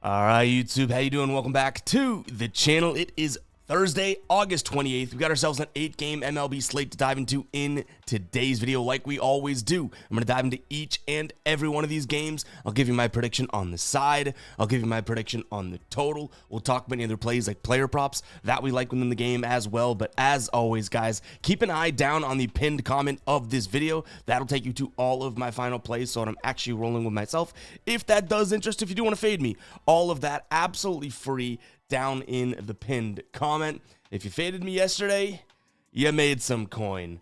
All right, YouTube, how you doing? Welcome back to the channel. It is Thursday, August 28th. We've got ourselves an 8-game MLB slate to dive into in today's video like we always do. I'm going to dive into each and every one of these games. I'll give you my prediction on the side. I'll give you my prediction on the total. We'll talk about any other plays like player props that we like within the game as well. But as always, guys, keep an eye down on the pinned comment of this video. That'll take you to all of my final plays, so I'm actually rolling with myself. If that does interest, if you do want to fade me, all of that absolutely free down in the pinned comment. If you faded me yesterday, you made some coin.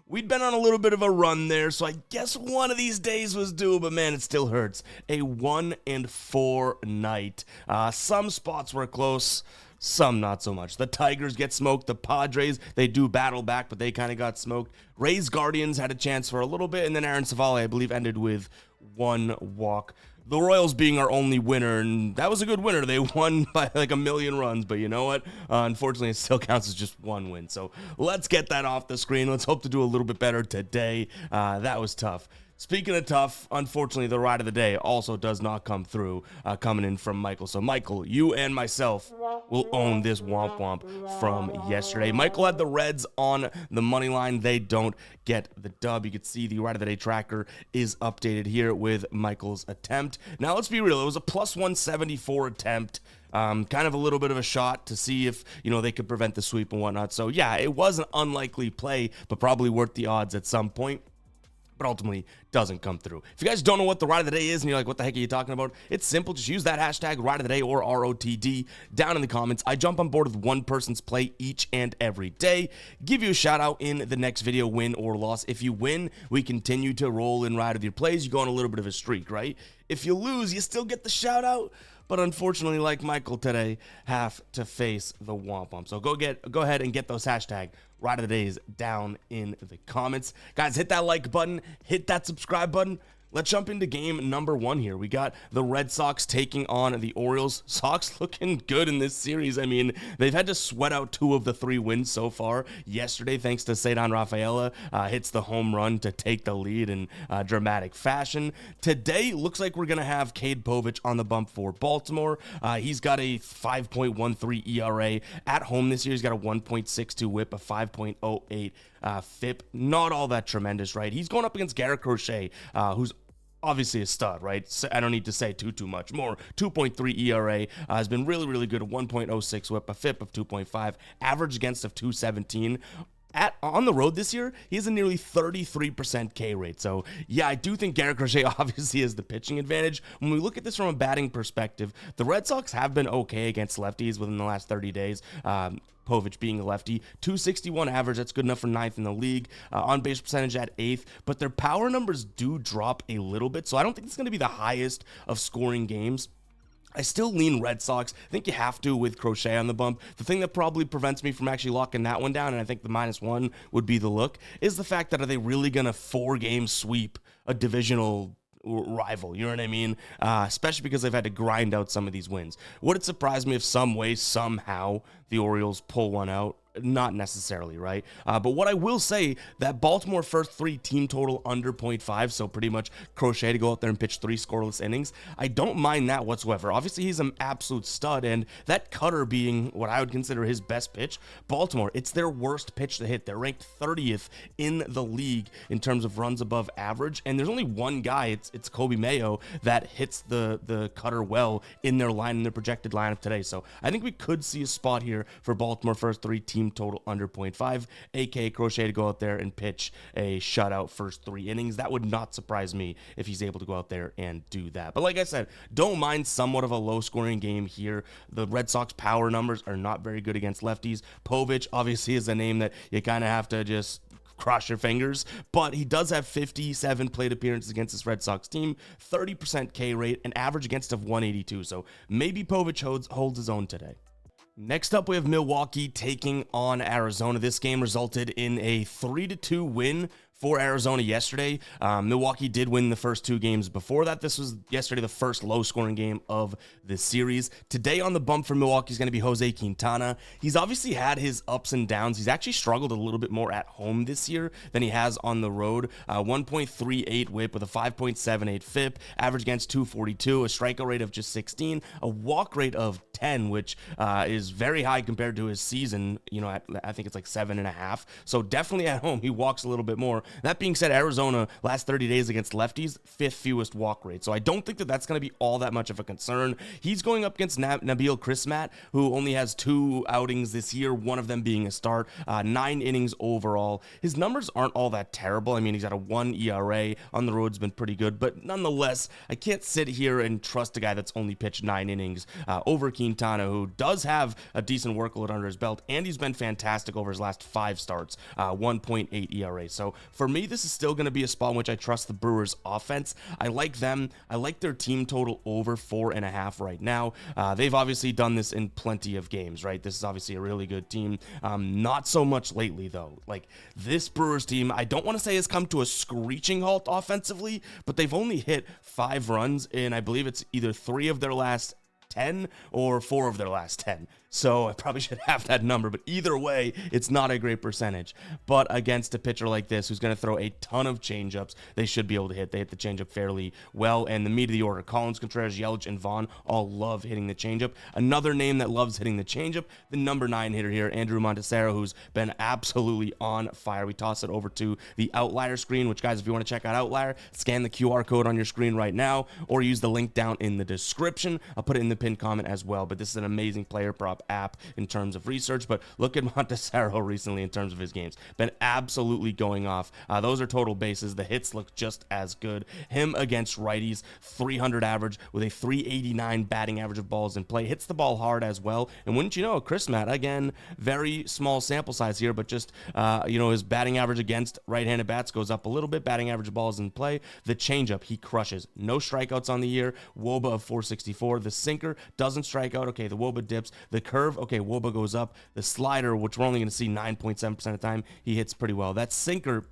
We'd been on a little bit of a run there, so I guess one of these days was due, but man, it still hurts. A 1-4 night. Some spots were close, some not so much. The Tigers get smoked. The Padres, they do battle back, but they kind of got smoked. Rays Guardians had a chance for a little bit, and then Aaron Savale, I believe, ended with one walk. The Royals being our only winner, and that was a good winner. They won by like a million runs, but you know what? Unfortunately, it still counts as just one win. So let's get that off the screen. Let's hope to do a little bit better today. That was tough. Speaking of tough, unfortunately, the ride of the day also does not come through, coming in from Michael. So, Michael, you and myself will own this womp womp from yesterday. Michael had the Reds on the money line. They don't get the dub. You can see the ride of the day tracker is updated here with Michael's attempt. Now, let's be real. It was a plus 174 attempt. Kind of a little bit of a shot to see if, they could prevent the sweep and whatnot. So, yeah, it was an unlikely play, but probably worth the odds at some point. But ultimately doesn't come through. If you guys don't know what the ride of the day is and you're like, what the heck are you talking about? It's simple. Just use that hashtag ride of the day or ROTD down in the comments. I jump on board with one person's play each and every day. Give you a shout out in the next video, win or loss. If you win, we continue to roll and ride with your plays. You go on a little bit of a streak, right? If you lose, you still get the shout out. But unfortunately, like Michael today, have to face the womp womp. So go ahead and get those hashtag ride of the days down in the comments. Guys, hit that like button, hit that subscribe button. Let's jump into game number 1 here. We got the Red Sox taking on the Orioles. Sox looking good in this series. I mean, they've had to sweat out 2 of the 3 wins so far. Yesterday, thanks to Cedar Rafaela, hits the home run to take the lead in dramatic fashion. Today, looks like we're going to have Cade Povich on the bump for Baltimore. He's got a 5.13 ERA. At home this year, he's got a 1.62 whip, a 5.08 FIP. Not all that tremendous, right? He's going up against Garrett Crochet, who's obviously a stud, right? So I don't need to say too much more. 2.3 ERA, has been really good. A 1.06 whip, a FIP of 2.5, average against of 217. On the road this year, he has a nearly 33% K rate. So, yeah, I do think Garrett Crochet obviously has the pitching advantage. When we look at this from a batting perspective, the Red Sox have been okay against lefties within the last 30 days. Povich being a lefty, 261 average, that's good enough for 9th in the league, on base percentage at 8th, but their power numbers do drop a little bit, so I don't think it's going to be the highest of scoring games. I still lean Red Sox. I think you have to with Crochet on the bump. The thing that probably prevents me from actually locking that one down, and I think the -1 would be the look, is the fact that are they really going to 4-game sweep a divisional rival, you know what I mean? Especially because they've had to grind out some of these wins. Would it surprise me if some way, somehow, the Orioles pull one out? Not necessarily, right? But what I will say, that Baltimore first 3 team total under 0.5, so pretty much Crochet to go out there and pitch 3 scoreless innings, I don't mind that whatsoever. Obviously, he's an absolute stud, and that cutter being what I would consider his best pitch, Baltimore, it's their worst pitch to hit. They're ranked 30th in the league in terms of runs above average, and there's only one guy, it's Kobe Mayo, that hits the cutter well in their projected lineup today. So I think we could see a spot here for Baltimore first 3 team total under 0.5, aka Crochet to go out there and pitch a shutout first 3 innings. That would not surprise me if he's able to go out there and do that. But like I said, don't mind somewhat of a low scoring game here. The Red Sox power numbers are not very good against lefties. Povich obviously is a name that you kind of have to just cross your fingers, but he does have 57 plate appearances against this Red Sox team, 30% K rate, an average against of 182. So maybe Povich holds his own today. Next up, we have Milwaukee taking on Arizona. This game resulted in a 3-2 win for Arizona yesterday. Milwaukee did win the first 2 games before that. This was yesterday the first low-scoring game of the series. Today on the bump for Milwaukee is going to be Jose Quintana. He's obviously had his ups and downs. He's actually struggled a little bit more at home this year than he has on the road. 1.38 whip with a 5.78 FIP, average against 242, a strikeout rate of just 16, a walk rate of 10, which is very high compared to his season, I think it's like 7.5. So definitely at home, he walks a little bit more. That being said, Arizona, last 30 days against lefties, 5th fewest walk rate. So I don't think that that's going to be all that much of a concern. He's going up against Nabil Crismatt, who only has 2 outings this year, one of them being a start, 9 innings overall. His numbers aren't all that terrible. I mean, he's got a 1 ERA. On the road's been pretty good, but nonetheless, I can't sit here and trust a guy that's only pitched 9 innings over Quintana, who does have a decent workload under his belt, and he's been fantastic over his last 5 starts, 1.8 ERA. So for me, this is still going to be a spot in which I trust the Brewers offense. I like them. I like their team total over 4.5 right now. They've obviously done this in plenty of games, right? This is obviously a really good team. Not so much lately, though. Like, this Brewers team, I don't want to say has come to a screeching halt offensively, but they've only hit 5 runs in, I believe it's either 3 of their last 10 or 4 of their last 10. So I probably should have that number, but either way, it's not a great percentage. But against a pitcher like this, who's going to throw a ton of changeups, they should be able to hit. They hit the changeup fairly well, and the meat of the order, Collins, Contreras, Yelich, and Vaughn all love hitting the changeup. Another name that loves hitting the changeup, the number 9 hitter here, Andrew Montesero, who's been absolutely on fire. We toss it over to the Outlier screen, which, guys, if you want to check out Outlier, scan the QR code on your screen right now, or use the link down in the description. I'll put it in the pinned comment as well, but this is an amazing player prop app in terms of research. But look at Montesero recently in terms of his games. Been absolutely going off. Those are total bases. The hits look just as good. Him against righties, 300 average with a 389 batting average of balls in play. Hits the ball hard as well. And wouldn't you know, Crismatt, again, very small sample size here, but just, his batting average against right-handed bats goes up a little bit. Batting average of balls in play. The changeup, he crushes. No strikeouts on the year. WOBA of 464. The sinker doesn't strike out. Okay, the WOBA dips. The curve, okay, WOBA goes up. The slider, which we're only going to see 9.7% of the time, he hits pretty well. That sinker,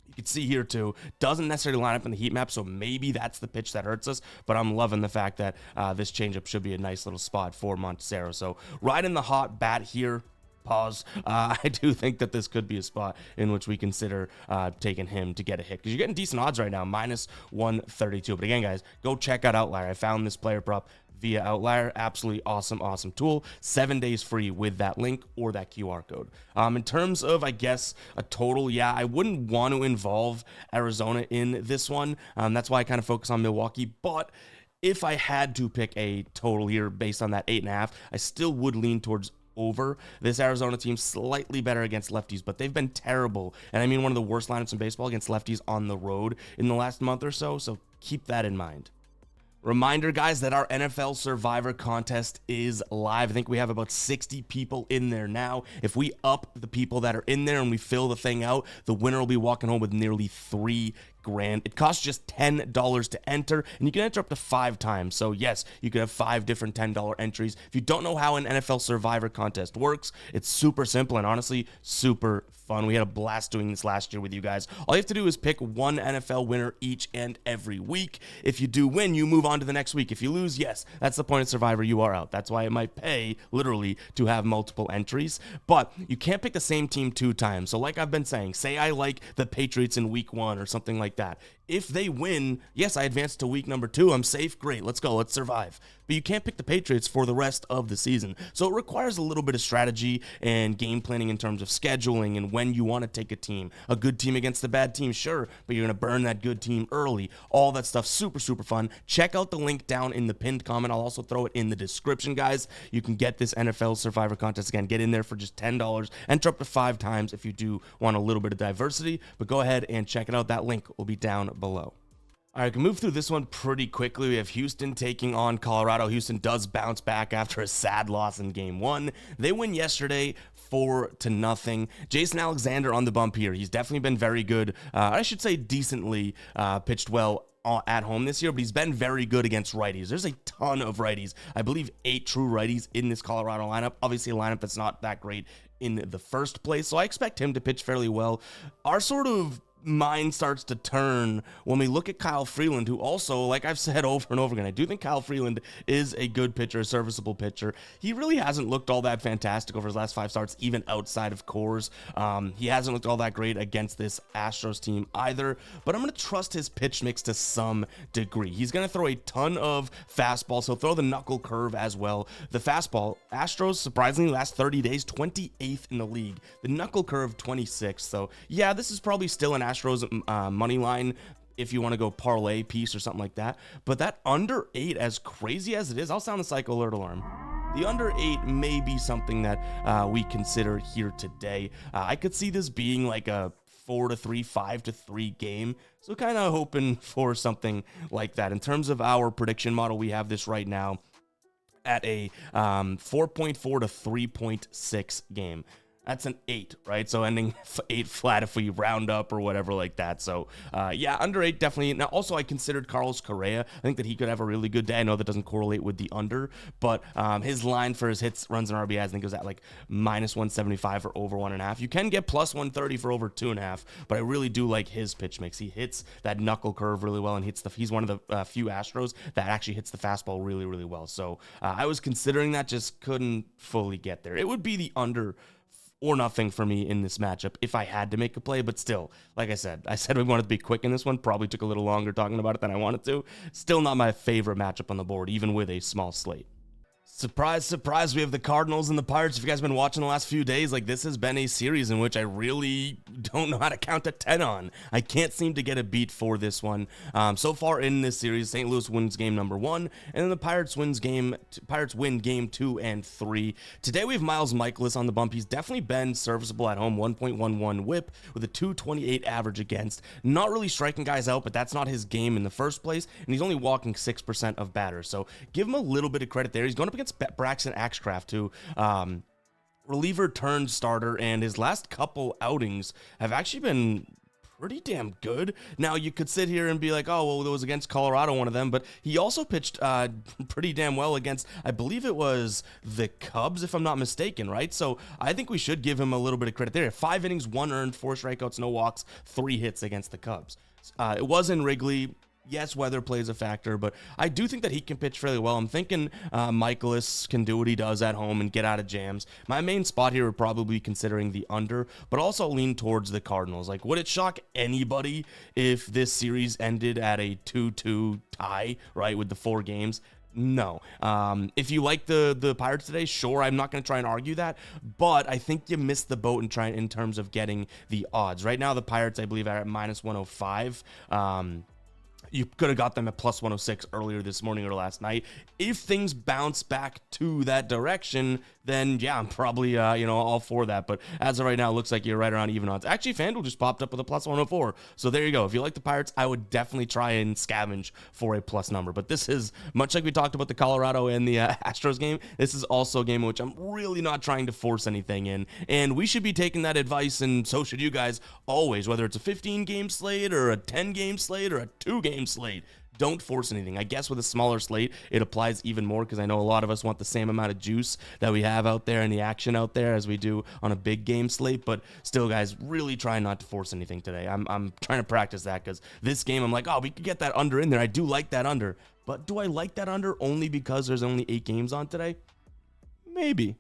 you can see here too, doesn't necessarily line up in the heat map, so maybe that's the pitch that hurts us, but I'm loving the fact that this changeup should be a nice little spot for Montesero. So right in the hot bat here. Pause. I do think that this could be a spot in which we consider taking him to get a hit, because you're getting decent odds right now, -132. But again, guys, go check out Outlier. I found this player prop via Outlier. Absolutely awesome tool. 7 days free with that link or that QR code. In terms of, I guess, a total, yeah, I wouldn't want to involve Arizona in this one. That's why I kind of focus on Milwaukee. But if I had to pick a total here based on that 8.5, I still would lean towards over. This Arizona team slightly better against lefties, but they've been terrible. And I mean, one of the worst lineups in baseball against lefties on the road in the last month or so. So keep that in mind. Reminder, guys, that our NFL Survivor contest is live. I think we have about 60 people in there now. If we up the people that are in there and we fill the thing out, the winner will be walking home with nearly $3,000. It costs just $10 to enter, and you can enter up to 5 times. So yes, you could have 5 different $10 entries. If you don't know how an NFL Survivor contest works, it's super simple and honestly super fun. We had a blast doing this last year with you guys. All you have to do is pick one NFL winner each and every week. If you do win, you move on to the next week. If you lose, yes, that's the point of Survivor. You are out. That's why it might pay, literally, to have multiple entries. But you can't pick the same team 2 times. So like I've been saying, say I like the Patriots in week 1 or something like that. If they win, yes, I advance to week number 2. I'm safe. Great. Let's go. Let's survive. But you can't pick the Patriots for the rest of the season. So it requires a little bit of strategy and game planning in terms of scheduling and when you want to take a team. A good team against a bad team, sure, but you're going to burn that good team early. All that stuff, super fun. Check out the link down in the pinned comment. I'll also throw it in the description, guys. You can get this NFL Survivor contest. Again, get in there for just $10. Enter up to 5 times if you do want a little bit of diversity. But go ahead and check it out. That link will be down below. All right, I can move through this one pretty quickly. We have Houston taking on Colorado. Houston does bounce back after a sad loss in game 1. They win yesterday 4-0. Jason Alexander on the bump here. He's definitely been very good. I should say decently pitched well at home this year, but he's been very good against righties. There's a ton of righties. I believe 8 true righties in this Colorado lineup. Obviously a lineup that's not that great in the first place, so I expect him to pitch fairly well. Our sort of mind starts to turn when we look at Kyle Freeland, who also, like I've said over and over again, I do think Kyle Freeland is a good pitcher, a serviceable pitcher. He really hasn't looked all that fantastic over his last 5 starts, even outside of Coors. He hasn't looked all that great against this Astros team either, but I'm going to trust his pitch mix to some degree. He's going to throw a ton of fastballs. He'll throw the knuckle curve as well. The fastball, Astros, surprisingly, last 30 days, 28th in the league. The knuckle curve, 26th. So, yeah, this is probably still an Astros money line if you want to go parlay piece or something like that. But that under 8, as crazy as it is, I'll sound the psycho alert alarm. The under 8 may be something that we consider here today. I could see this being like a 4-3, 5-3 game. So kind of hoping for something like that. In terms of our prediction model, we have this right now at a 4.4 to 3.6 game. That's an 8, right? So ending 8 flat if we round up or whatever like that. So, yeah, under 8 definitely. Now, also, I considered Carlos Correa. I think that he could have a really good day. I know that doesn't correlate with the under, but his line for his hits, runs, and RBIs, I think it was at like -175 for over 1.5. You can get +130 for over 2.5, but I really do like his pitch mix. He hits that knuckle curve really well and he's one of the few Astros that actually hits the fastball really, really well. So I was considering that, just couldn't fully get there. It would be the under or nothing for me in this matchup if I had to make a play, but still, like I said we wanted to be quick in this one. Probably took a little longer talking about it than I wanted to. Still not my favorite matchup on the board, even with a small slate. Surprise, surprise, we have the Cardinals and the Pirates. If you guys have been watching the last few days, like, this has been a series in which I really don't know how to count to 10 on. I can't seem to get a beat for this one. So far in this series, St. Louis wins game number 1, and then the Pirates win game 2 and 3. Today we have Miles Mikolas on the bump. He's definitely been serviceable at home, 1.11 whip with a 228 average against. Not really striking guys out, but that's not his game in the first place, and he's only walking 6% of batters. So give him a little bit of credit there. He's going up against Braxton Axcraft, who reliever turned starter, and his last couple outings have actually been pretty damn good. Now, you could sit here and be like, oh, well, it was against Colorado, one of them, but he also pitched pretty damn well against, I believe it was the Cubs, if I'm not mistaken, right? So I think we should give him a little bit of credit there. 5 innings, 1 earned, 4 strikeouts, no walks, 3 hits against the Cubs. It was in Wrigley. Yes, weather plays a factor, but I do think that he can pitch fairly well. I'm thinking Mikolas can do what he does at home and get out of jams. My main spot here would probably be considering the under, but also lean towards the Cardinals. Like, would it shock anybody if this series ended at a 2-2 tie, right, with the 4 games? No. If you like the Pirates today, sure, I'm not going to try and argue that, but I think you missed the boat in terms of getting the odds. Right now, the Pirates, I believe, are at -105. You could have got them at +106 earlier this morning or last night. If things bounce back to that direction, then yeah, I'm probably all for that. But as of right now, it looks like you're right around even odds. Actually, FanDuel just popped up with a +104. So there you go. If you like the Pirates, I would definitely try and scavenge for a plus number. But this is, much like we talked about the Colorado and the Astros game, this is also a game in which I'm really not trying to force anything in. And we should be taking that advice, and so should you guys always, whether it's a 15-game slate or a 10-game slate or a 2-game slate. Don't force anything. I guess with a smaller slate, it applies even more, because I know a lot of us want the same amount of juice that we have out there and the action out there as we do on a big game slate. But still, guys, really try not to force anything today. I'm trying to practice that, because this game, I'm like, oh, we could get that under in there. I do like that under. But do I like that under only because there's only 8 games on today? Maybe.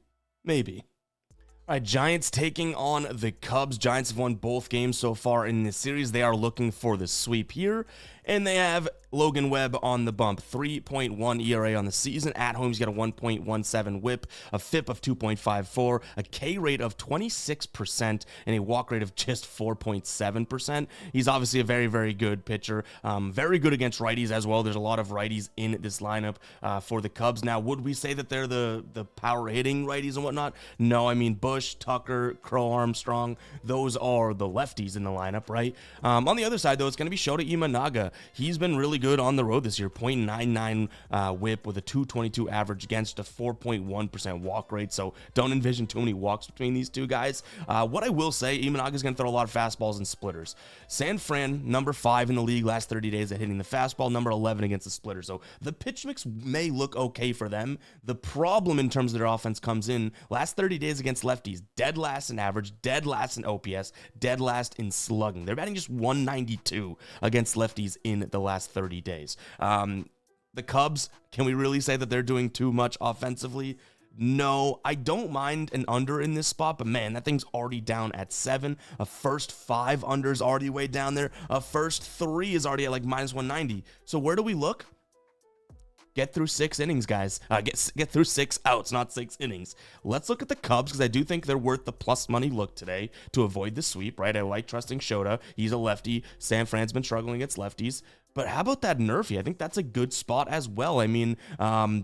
All right, Giants taking on the Cubs. Giants have won both games so far in this series. They are looking for the sweep here, and they have Logan Webb on the bump. 3.1 ERA on the season. At home, he's got a 1.17 whip, a FIP of 2.54, a K rate of 26%, and a walk rate of just 4.7%. He's obviously a very, very good pitcher. Very good against righties as well. There's a lot of righties in this lineup for the Cubs. Now, would we say that they're the power hitting righties and whatnot? No, I mean, Bush, Tucker, Crow Armstrong, those are the lefties in the lineup, right? On the other side, though, it's going to be Shota Imanaga. He's been really good on the road this year. 0.99 whip with a 222 average against a 4.1% walk rate. So don't envision too many walks between these two guys. What I will say, Imanaga's going to throw a lot of fastballs and splitters. San Fran, number 5 in the league last 30 days at hitting the fastball, number 11 against the splitter. So the pitch mix may look okay for them. The problem in terms of their offense comes in last 30 days against lefties. lefties, dead last in average, dead last in OPS, dead last in slugging. They're batting just 192 against lefties in the last 30 days. The Cubs, can we really say that they're doing too much offensively? No, I don't mind an under in this spot, but man, that thing's already down at 7. A first 5 unders already way down there. A first 3 is already at like minus 190. So where do we look? Get through 6 innings, guys. Get through 6 outs, not 6 innings. Let's look at the Cubs, because I do think they're worth the plus money look today to avoid the sweep, right? I like trusting Shota. He's a lefty. San Fran's been struggling against lefties. But how about that Nerfy? I think that's a good spot as well. I mean,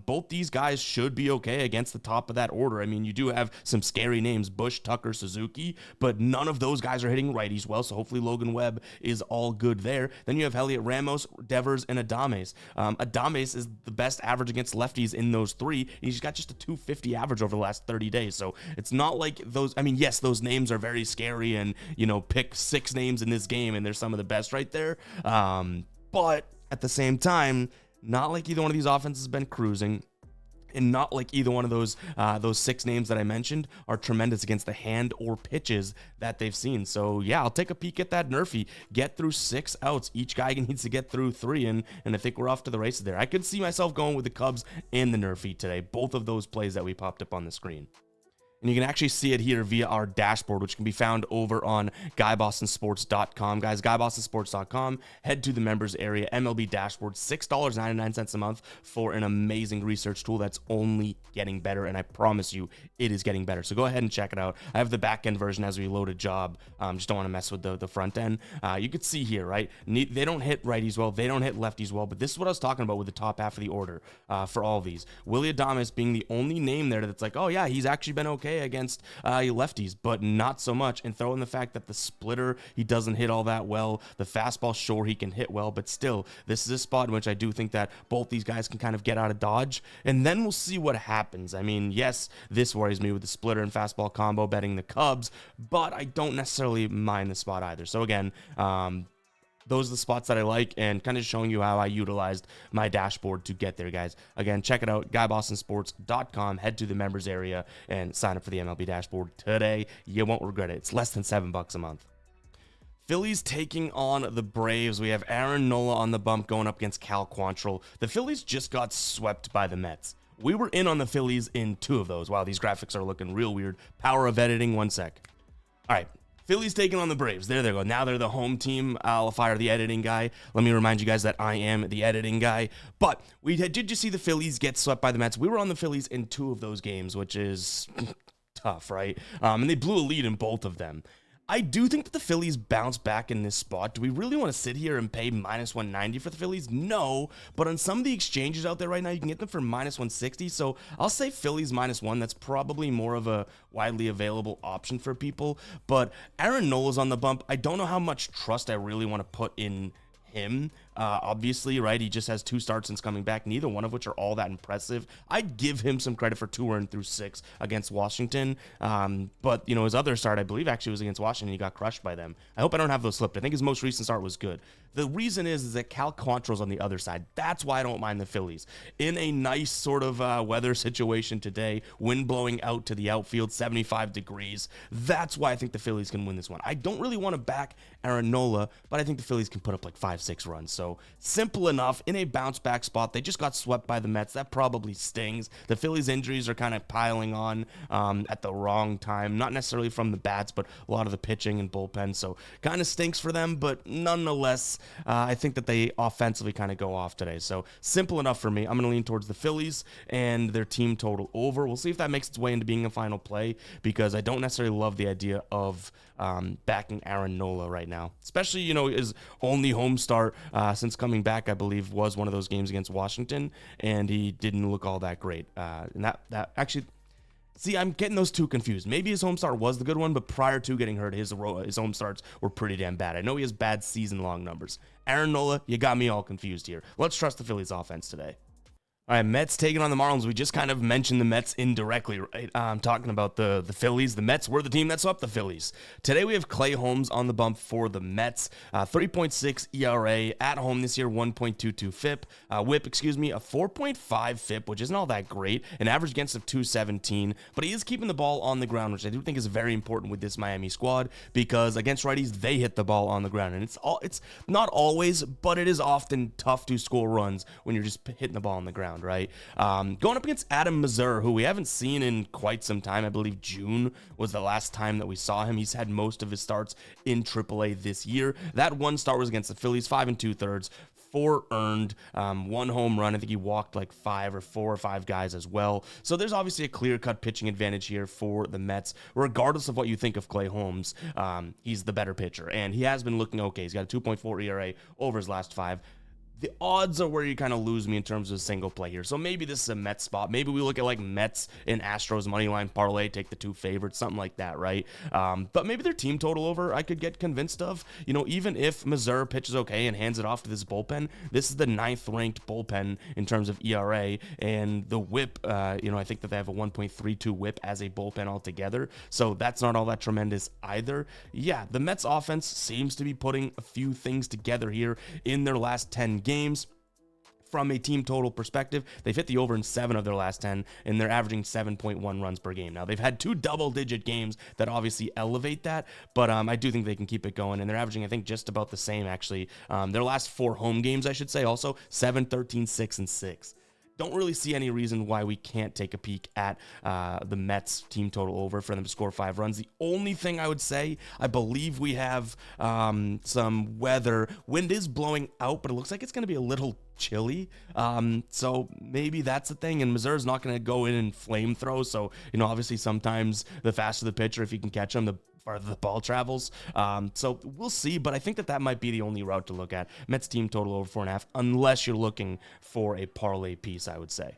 both these guys should be okay against the top of that order. I mean, you do have some scary names, Bush, Tucker, Suzuki, but none of those guys are hitting righties well, so hopefully Logan Webb is all good there. Then you have Heliot Ramos, Devers, and Adames. Adames is the best average against lefties in those 3. He's got just a 250 average over the last 30 days, so it's not like those, I mean, yes, those names are very scary, and, you know, pick 6 names in this game, and they're some of the best right there. But at the same time, not like either one of these offenses has been cruising, and not like either one of those 6 names that I mentioned are tremendous against the hand or pitches that they've seen. So yeah, I'll take a peek at that Nerfy. Get through 6 outs. Each guy needs to get through 3, and I think we're off to the races there. I could see myself going with the Cubs and the Nerfy today, both of those plays that we popped up on the screen. And you can actually see it here via our dashboard, which can be found over on GuyBostonSports.com. Guys, GuyBostonSports.com. Head to the members area, MLB dashboard, $6.99 a month for an amazing research tool that's only getting better, and I promise you it is getting better. So go ahead and check it out. I have the back end version as we load a job. Just don't want to mess with the front end. You can see here, right? They don't hit righties well. They don't hit lefties well, but this is what I was talking about with the top half of the order for all of these. Willy Adames being the only name there that's like, oh yeah, he's actually been okay against lefties, but not so much. And throw in the fact that the splitter, he doesn't hit all that well. The fastball, sure, he can hit well, but still, this is a spot in which I do think that both these guys can kind of get out of dodge, and then we'll see what happens. I mean, yes, this worries me with the splitter and fastball combo betting the Cubs, but I don't necessarily mind the spot either. So again, those are the spots that I like, and kind of showing you how I utilized my dashboard to get there, guys. Again, check it out, GuyBostonSports.com. Head to the members area and sign up for the MLB dashboard today. You won't regret it. It's less than $7 a month. Phillies taking on the Braves. We have Aaron Nola on the bump going up against Cal Quantrill. The Phillies just got swept by the Mets. We were in on the Phillies in 2 of those. Wow, these graphics are looking real weird. Power of editing, 1 sec. All right. Phillies taking on the Braves. There they go. Now they're the home team. I'll fire the editing guy. Let me remind you guys that I am the editing guy. But did just see the Phillies get swept by the Mets. We were on the Phillies in 2 of those games, which is tough, right? And they blew a lead in both of them. I do think that the Phillies bounce back in this spot. Do we really want to sit here and pay minus 190 for the Phillies? No, but on some of the exchanges out there right now, you can get them for minus 160. So I'll say Phillies -1. That's probably more of a widely available option for people. But Aaron Nola's on the bump. I don't know how much trust I really want to put in him. Obviously, right, he just has 2 starts since coming back, neither one of which are all that impressive. I'd give him some credit for 2 earned through 6 against Washington, but you know, his other start, I believe, actually was against Washington. He got crushed by them. I hope I don't have those slipped. I think his most recent start was good. The reason is that Cal Quantrill's on the other side. That's why I don't mind the Phillies. In a nice sort of weather situation today, wind blowing out to the outfield, 75 degrees. That's why I think the Phillies can win this one. I don't really want to back Aaron Nola, but I think the Phillies can put up like 5-6 runs. So simple enough in a bounce back spot. They just got swept by the Mets. That probably stings. The Phillies injuries are kind of piling on at the wrong time. Not necessarily from the bats, but a lot of the pitching and bullpen. So kind of stinks for them, but nonetheless, I think that they offensively kind of go off today. So simple enough for me. I'm going to lean towards the Phillies and their team total over. We'll see if that makes its way into being a final play, because I don't necessarily love the idea of backing Aaron Nola right now, especially, you know, his only home start since coming back, I believe, was one of those games against Washington, and he didn't look all that great. And that actually, see, I'm getting those 2 confused. Maybe his home start was the good one, but prior to getting hurt, his home starts were pretty damn bad. I know he has bad season-long numbers. Aaron Nola, you got me all confused here. Let's trust the Phillies offense today. All right, Mets taking on the Marlins. We just kind of mentioned the Mets indirectly, right? I'm talking about the Phillies. The Mets were the team that swept the Phillies. Today we have Clay Holmes on the bump for the Mets. 3.6 ERA at home this year, 1.22 FIP. WHIP, a 4.5 FIP, which isn't all that great. An average against of 217, but he is keeping the ball on the ground, which I do think is very important with this Miami squad because against righties, they hit the ball on the ground. And it's not always, but it is often tough to score runs when you're just hitting the ball on the ground, right? Going up against Adam Mazur, who we haven't seen in quite some time. I believe June was the last time that we saw him. He's had most of his starts in AAA this year. That one start was against the Phillies, 5 2/3. 4 earned, 1 home run. I think he walked like 4 or 5 guys as well. So there's obviously a clear-cut pitching advantage here for the Mets. Regardless of what you think of Clay Holmes, he's the better pitcher, and he has been looking okay. He's got a 2.4 ERA over his last 5. The odds are where you kind of lose me in terms of single play here. So maybe this is a Mets spot. Maybe we look at like Mets and Astros money line parlay, take the 2 favorites, something like that, right? But maybe their team total over I could get convinced of. You know, even if Mazur pitches okay and hands it off to this bullpen, this is the 9th ranked bullpen in terms of ERA, and the WHIP, I think that they have a 1.32 WHIP as a bullpen altogether. So that's not all that tremendous either. Yeah, the Mets offense seems to be putting a few things together here in their last 10 games. From a team total perspective, they've hit the over in 7 of their last 10, and they're averaging 7.1 runs per game. Now, they've had 2 double-digit games that obviously elevate that, but I do think they can keep it going, and they're averaging, I think, just about the same, actually. Their last 4 home games, I should say, also 7, 13, 6, and 6. Don't really see any reason why we can't take a peek at the Mets team total over for them to score 5 runs. The only thing I would say, I believe we have some weather. Wind is blowing out, but it looks like it's going to be a little chilly. So maybe that's the thing. And Mazur's not going to go in and flamethrow. So, obviously sometimes the faster the pitcher, if you can catch him, the farther the ball travels. So we'll see, but I think that might be the only route to look at. Mets team total over 4.5, unless you're looking for a parlay piece, I would say.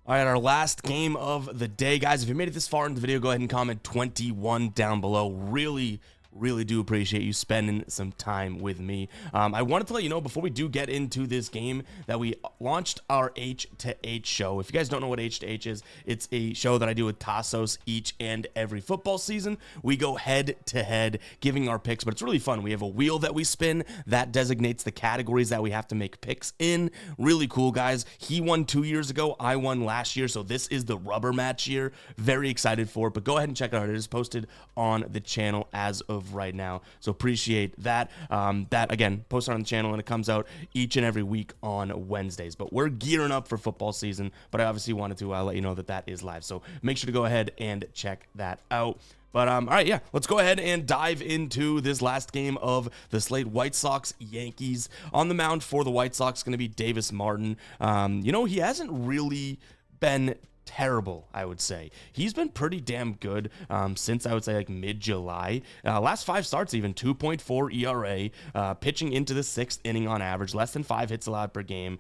All right, our last game of the day, guys. If you made it this far in the video, go ahead and comment 21 down below. Really do appreciate you spending some time with me. I wanted to let you know before we do get into this game that we launched our H to H show. If you guys don't know what H to H is, it's a show that I do with Tassos each and every football season. We go head to head giving our picks, but it's really fun. We have a wheel that we spin that designates the categories that we have to make picks in. Really cool, guys. He won 2 years ago. I won last year, so this is the rubber match year. Very excited for it, but go ahead and check it out. It is posted on the channel as of right now, so appreciate that. That again, posted on the channel, and it comes out each and every week on Wednesdays. But we're gearing up for football season, but I obviously wanted to let you know that is live, so make sure to go ahead and check that out. But all right, yeah, let's go ahead and dive into this last game of the slate. White Sox Yankees. On the mound for the White Sox going to be Davis Martin. He hasn't really been terrible, I would say. He's been pretty damn good since, I would say, like mid-July. Last 5 starts, even 2.4 ERA, pitching into the 6th inning on average, less than 5 hits allowed per game.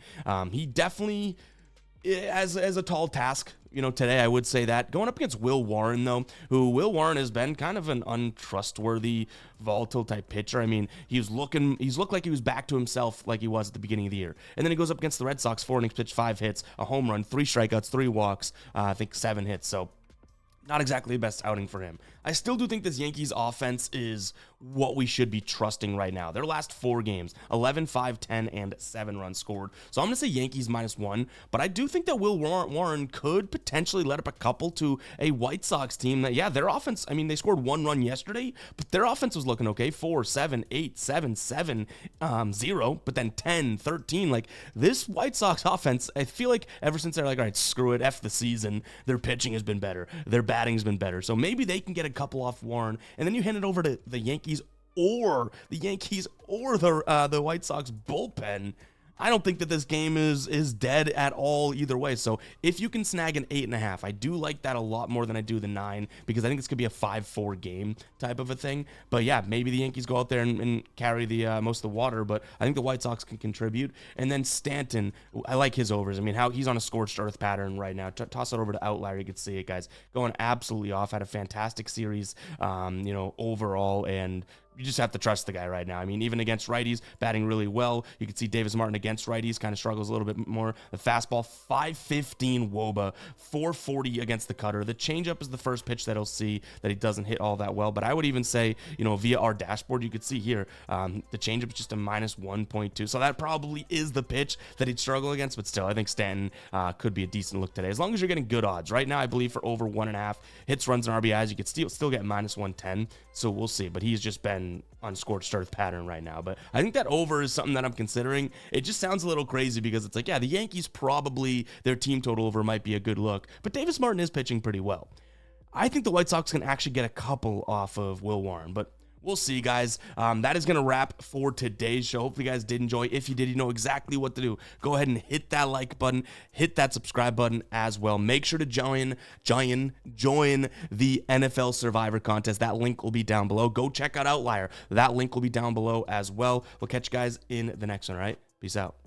He definitely, as a tall task, today I would say that. Going up against Will Warren, though, who Will Warren has been kind of an untrustworthy, volatile type pitcher. I mean, he's looked like he was back to himself like he was at the beginning of the year. And then he goes up against the Red Sox, 4 innings pitched, 5 hits, a home run, 3 strikeouts, 3 walks, I think 7 hits. So not exactly the best outing for him. I still do think this Yankees offense is what we should be trusting right now. Their last 4 games, 11, 5, 10, and 7 runs scored. So I'm going to say Yankees -1, but I do think that Will Warren could potentially let up a couple to a White Sox team that, yeah, their offense, I mean, they scored 1 run yesterday, but their offense was looking okay. 4, 7, 8, 7, 7, 0, but then 10, 13. Like, this White Sox offense, I feel like ever since they're like, all right, screw it, F the season, their pitching has been better. Their batting's been better. So maybe they can get a couple off Warren, and then you hand it over to the Yankees or the White Sox bullpen. I don't think that this game is dead at all either way. So if you can snag an 8.5, I do like that a lot more than I do the 9, because I think this could be a 5-4 game type of a thing. But yeah, maybe the Yankees go out there and carry the most of the water, but I think the White Sox can contribute. And then Stanton, I like his overs. I mean, how he's on a scorched earth pattern right now. Toss it over to Outlier, you can see it, guys. Going absolutely off. Had a fantastic series, overall, and you just have to trust the guy right now. I mean, even against righties, batting really well. You can see Davis Martin against righties kind of struggles a little bit more. The fastball, 515 WOBA, 440 against the cutter. The changeup is the first pitch that he'll see that he doesn't hit all that well. But I would even say, via our dashboard, you could see here, the changeup is just a minus 1.2. So that probably is the pitch that he'd struggle against. But still, I think Stanton could be a decent look today. As long as you're getting good odds. Right now, I believe for over 1.5 hits, runs, and RBIs, you could still get minus 110. So we'll see. But he's just been on scorched earth pattern right now. But I think that over is something that I'm considering. It just sounds a little crazy because it's like, yeah, the Yankees probably, their team total over might be a good look, but Davis Martin is pitching pretty well. I think the White Sox can actually get a couple off of Will Warren, but we'll see, guys. That is going to wrap for today's show. Hope you guys did enjoy. If you did, you know exactly what to do. Go ahead and hit that like button, hit that subscribe button as well. Make sure to join the NFL Survivor contest. That link will be down below. Go check out Outlier. That link will be down below as well. We'll catch you guys in the next one, all right? Peace out.